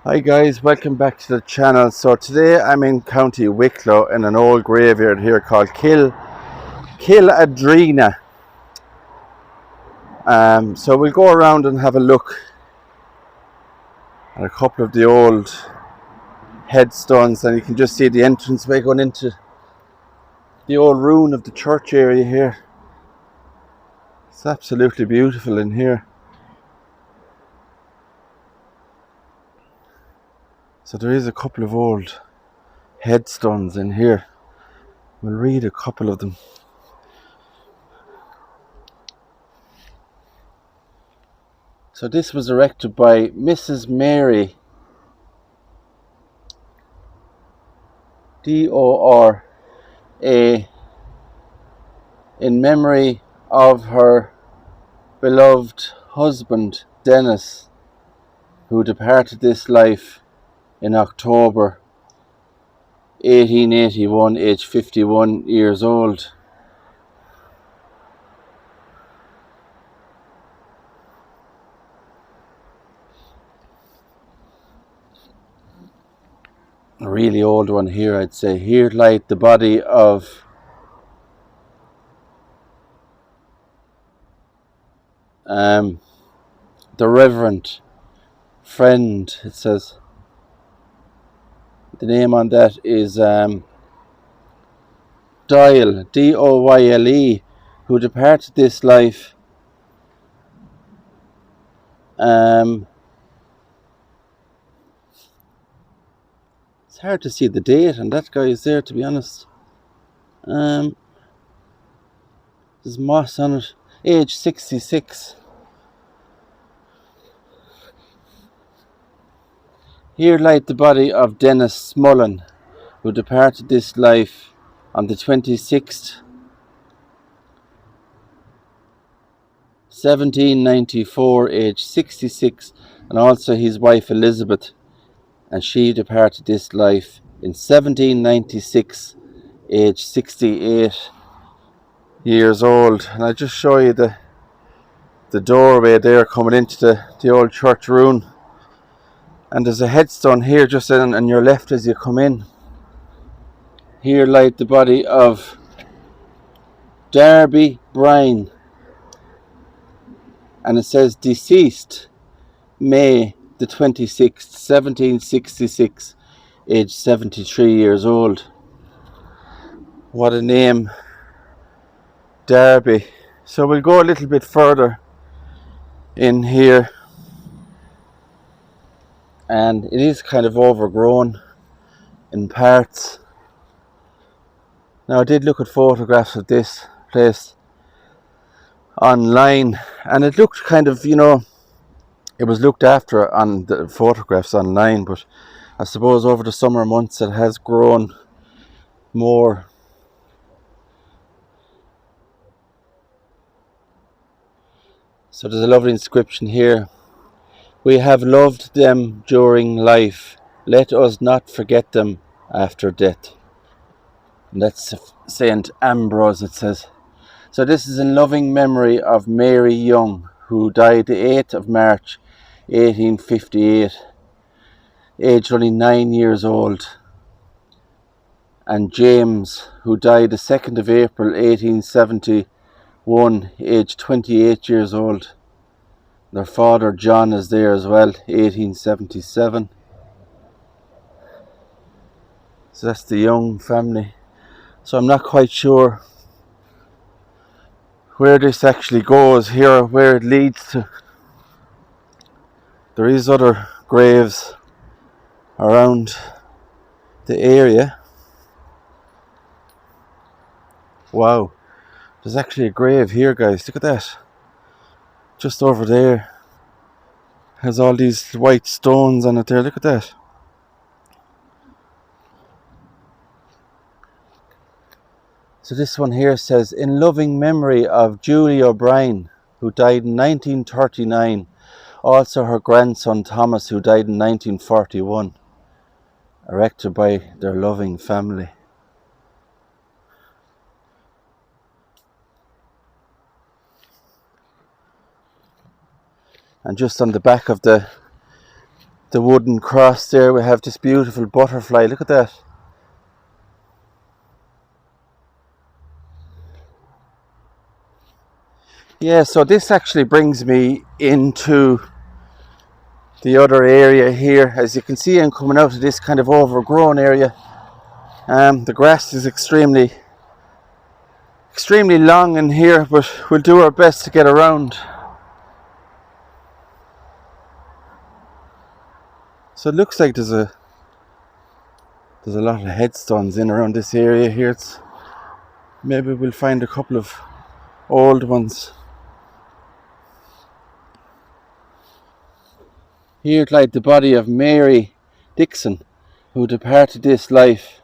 Hi guys, welcome back to the channel. So today I'm in County Wicklow in an old graveyard here called Killadreenan. So we'll go around and have a look at a couple of the old headstones, and you can just see the entranceway going into the old ruin of the church area here. It's absolutely beautiful in here. So there is a couple of old headstones in here. We'll read a couple of them. So this was erected by Mrs. Mary Dora in memory of her beloved husband Dennis, who departed this life in October 1881, aged 51 years old. A really old one here, I'd say. Here lies the body of the Reverend Friend, it says. The name on that is Doyle, Doyle, who departed this life it's hard to see the date and that guy is there, to be honest. There's moss on it. Age 66. Here lies the body of Dennis Smullen, who departed this life on the 26th, 1794, age 66, and also his wife Elizabeth, and she departed this life in 1796, age 68 years old. And I'll just show you the doorway there coming into the old church ruin. And there's a headstone here just on your left as you come in. Here lies the body of Darby Bryan, and it says deceased May the 26th, 1766, age 73 years old. What a name, Darby. So we'll go a little bit further in here, and it is kind of overgrown in parts. Now, I did look at photographs of this place online, and it looked kind of, it was looked after on the photographs online, but I suppose over the summer months it has grown more. So there's a lovely inscription here. We have loved them during life. Let us not forget them after death. And that's Saint Ambrose, it says. So this is in loving memory of Mary Young, who died the 8th of March 1858, aged only 9 years old, and James, who died the 2nd of April 1871, aged 28 years old. Their father John is there as well, 1877. So that's the Young family. So I'm not quite sure where this actually goes here, where it leads to. There is other graves around the area. Wow, there's actually a grave here, guys. Look at that. Just over there. Has all these white stones on it there. Look at that. So this one here says, in loving memory of Julie O'Brien, who died in 1939. Also her grandson Thomas, who died in 1941. Erected by their loving family. And just on the back of the the wooden cross there. We have this beautiful butterfly. Look at that. Yeah, so this actually brings me into the other area here. As you can see, I'm coming out of this kind of overgrown area. The grass is extremely long in here, but we'll do our best to get around. So it looks like there's a lot of headstones in around this area here. Maybe we'll find a couple of old ones. Here lies the body of Mary Dixon, who departed this life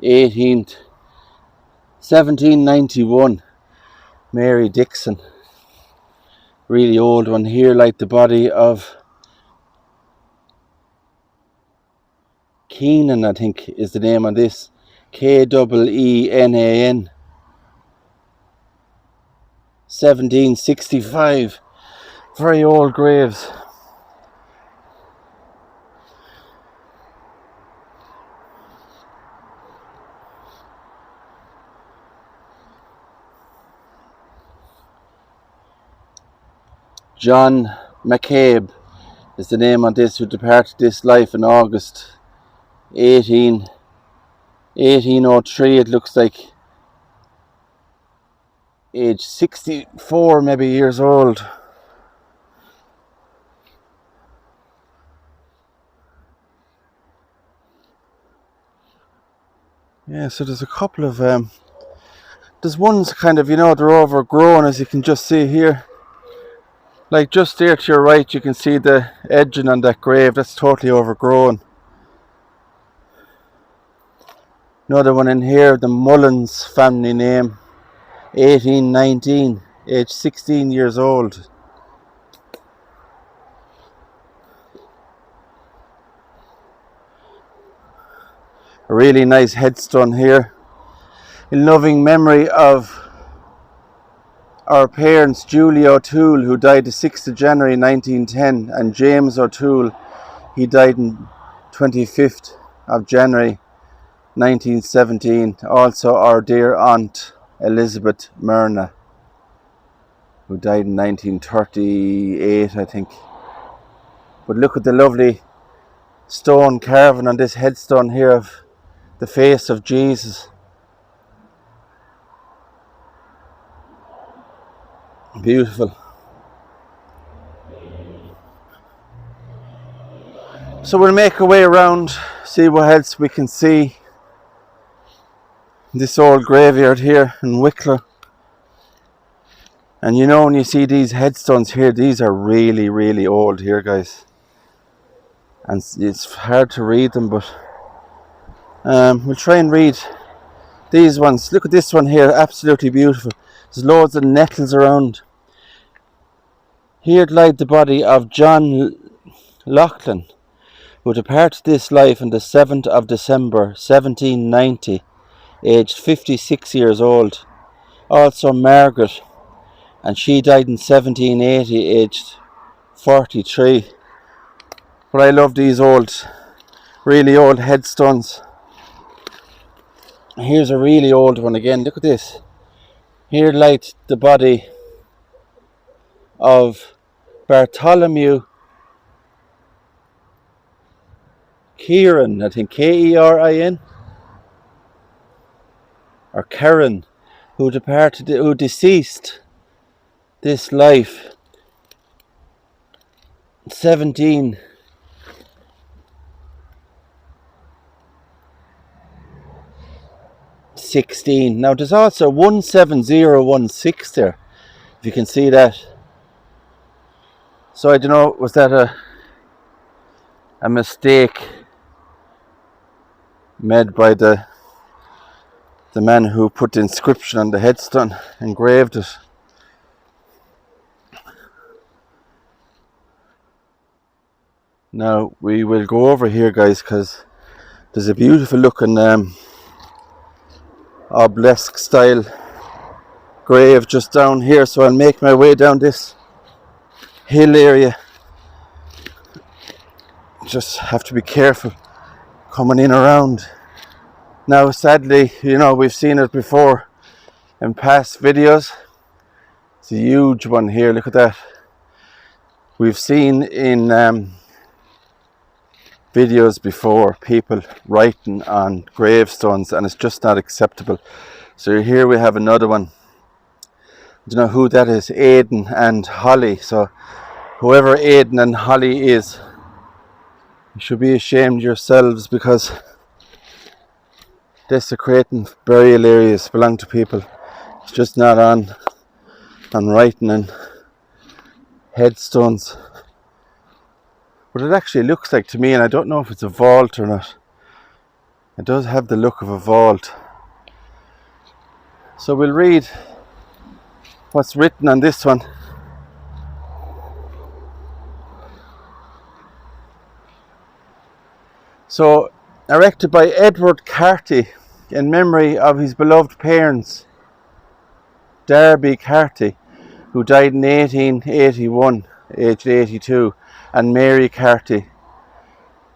1791. Mary Dixon, really old one. Here lies the body of Keenan, I think is the name on this. Keenan. 1765. Very old graves. John McCabe is the name on this, who departed this life in August 1803. It looks like age 64 maybe years old. Yeah, so there's a couple of there's ones kind of, they're overgrown, as you can just see here. Like just there to your right, you can see the edging on that grave. That's totally overgrown. Another one in here, the Mullins family name, 1819, age 16 years old. A really nice headstone here, in loving memory of our parents, Julie O'Toole, who died the 6th of January 1910, and James O'Toole, he died on 25th of January 1917. Also our dear aunt Elizabeth Myrna, who died in 1938, I think. But look at the lovely stone carving on this headstone here of the face of Jesus. Beautiful. So we'll make our way around, see what else we can see. This old graveyard here in Wicklow. And when you see these headstones here, these are really, really old here, guys. And it's hard to read them, but we'll try and read these ones. Look at this one here, absolutely beautiful. There's loads of nettles around. Here lies the body of John Loughlin, who departed this life on the 7th of December 1790, aged 56 years old. Also Margaret, and she died in 1780, aged 43. But I love these really old headstones. Here's a really old one again. Look at this. Here lies the body of Bartholomew Kieran, I think Kerin, or Karen, who deceased this life 1716. Now there's also 17016 there, if you can see that. So I don't know, was that a mistake made by the man who put the inscription on the headstone, engraved it? Now we will go over here, guys, because there's a beautiful looking obelisk style grave just down here. So I'll make my way down this hill area just have to be careful coming in around. Now, sadly, you know, we've seen it before in past videos. It's a huge one here, look at that. We've seen in videos before people writing on gravestones, and it's just not acceptable. So here we have another one. I don't know who that is, Aidan and Holly. So whoever Aidan and Holly is, you should be ashamed yourselves, because desecrating burial areas belong to people. It's just not on writing and headstones. But it actually looks like to me, and I don't know if it's a vault or not. It does have the look of a vault. So we'll read what's written on this one. So, erected by Edward Carty in memory of his beloved parents, Darby Carty, who died in 1881, aged 82, and Mary Carty,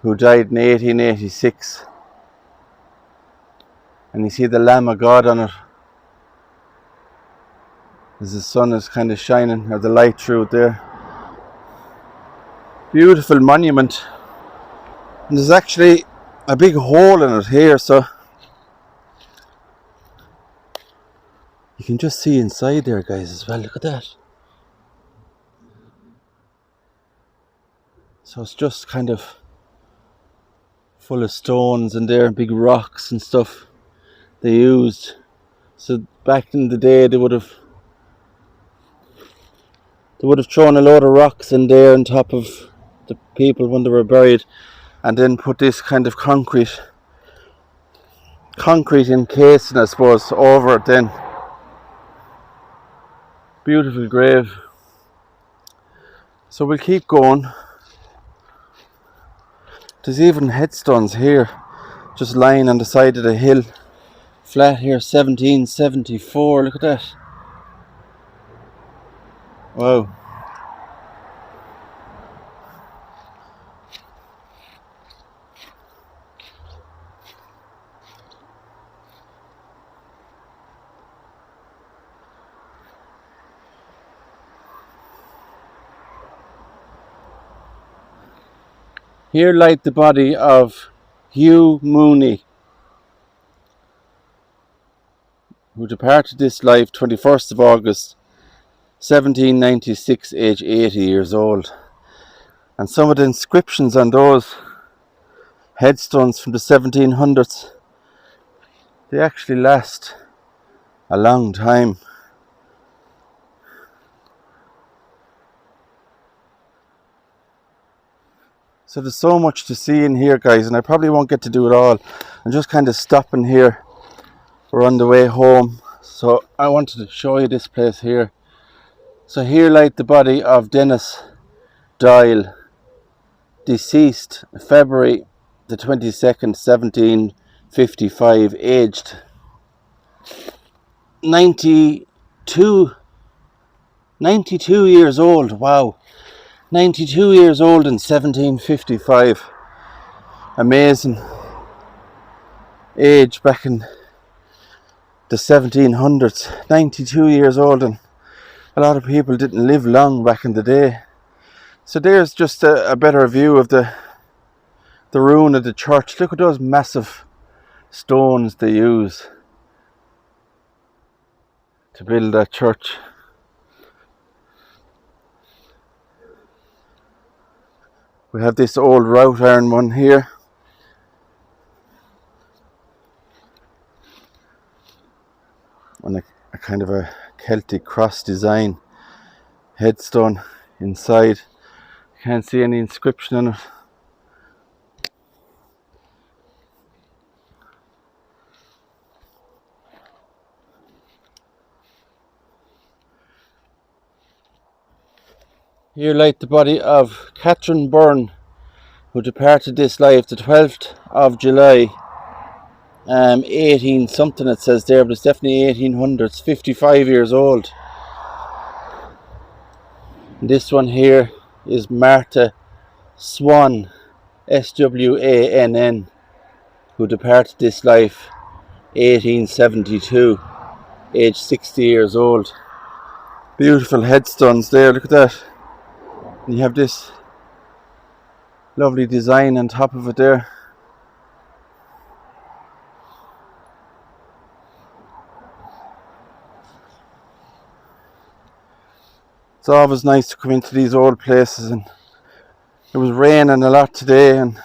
who died in 1886. And you see the Lamb of God on it, as the sun is kind of shining, or the light through it there. Beautiful monument. And there's actually a big hole in it here, so you can just see inside there, guys, as well. Look at that. So it's just kind of full of stones and there, big rocks and stuff they used. So back in the day they would have thrown a load of rocks in there on top of the people when they were buried, and then put this kind of concrete encasing, I suppose, over it then. Beautiful grave. So we'll keep going. There's even headstones here, just lying on the side of the hill. Flat here, 1774, look at that. Wow. Here lies the body of Hugh Mooney, who departed this life 21st of August 1796, age 80 years old. And some of the inscriptions on those headstones from the 1700s, they actually last a long time. So there's so much to see in here, guys, and I probably won't get to do it all. I'm just kind of stopping here. We're on the way home, so I wanted to show you this place here. So here lies the body of Dennis Doyle, deceased February the 22nd, 1755, aged 92 years old. Wow, 92 years old in 1755. Amazing age back in the 1700s. 92 years old, and a lot of people didn't live long back in the day. So there's just a better view of the ruin of the church. Look at those massive stones they use to build that church. We have this old wrought iron one here. And a kind of a Celtic cross design headstone inside. Can't see any inscription on it. Here lies the body of Catherine Byrne, who departed this life the 12th of July, 18 something it says there, but it's definitely 1800s, 55 years old. And this one here is Martha Swan, SWANN, who departed this life 1872, aged 60 years old. Beautiful headstones there, look at that. And you have this lovely design on top of it there. It's always nice to come into these old places, and it was raining a lot today, and the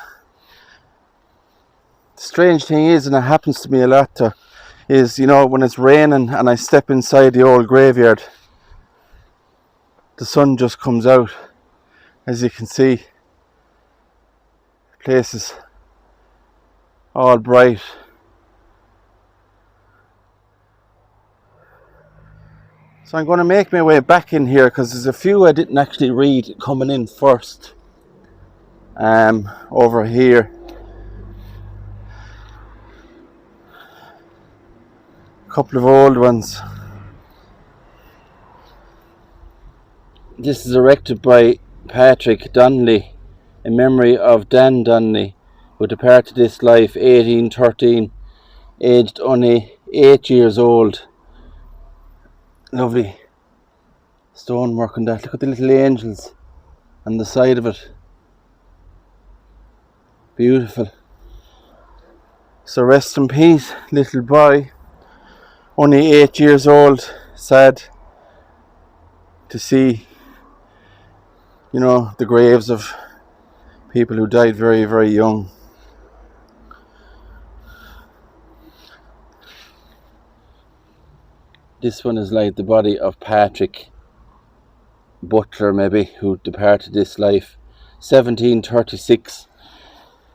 strange thing is, and it happens to me a lot, is, you know, when it's raining and I step inside the old graveyard, the sun just comes out. As you can see, the place is all bright. So I'm going to make my way back in here, because there's a few I didn't actually read coming in first. Over here, a couple of old ones. This is erected by Patrick Donnelly in memory of Dan Donnelly, who departed this life 1813, aged only 8 years old. Lovely stonework on that. Look at the little angels on the side of it. Beautiful. So rest in peace, little boy. Only 8 years old. Sad to see, you know, the graves of people who died very, very young. This one is like the body of Patrick Butler, maybe, who departed this life 1736,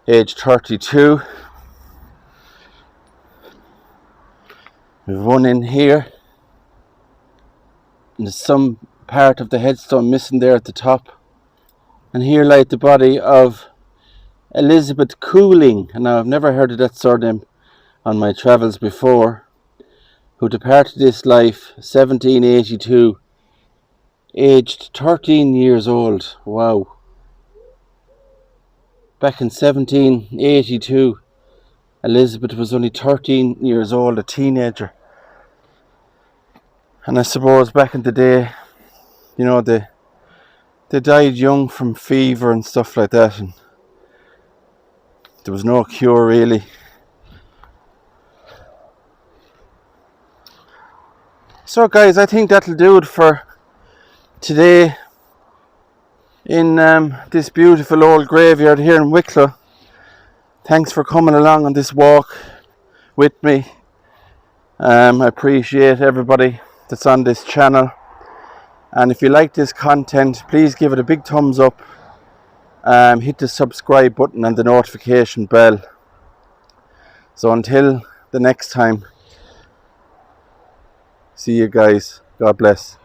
age 32. We've one in here, and there's some part of the headstone missing there at the top. And here lies the body of Elizabeth Cooling, and now I've never heard of that surname on my travels before, who departed this life 1782, aged 13 years old. Wow. Back in 1782, Elizabeth was only 13 years old, a teenager. And I suppose back in the day, you know, they died young from fever and stuff like that, and there was no cure really. So guys, I think that'll do it for today in this beautiful old graveyard here in Wicklow. Thanks for coming along on this walk with me. I appreciate everybody that's on this channel, and if you like this content, please give it a big thumbs up. Hit the subscribe button and the notification bell. So until the next time, see you guys. God bless.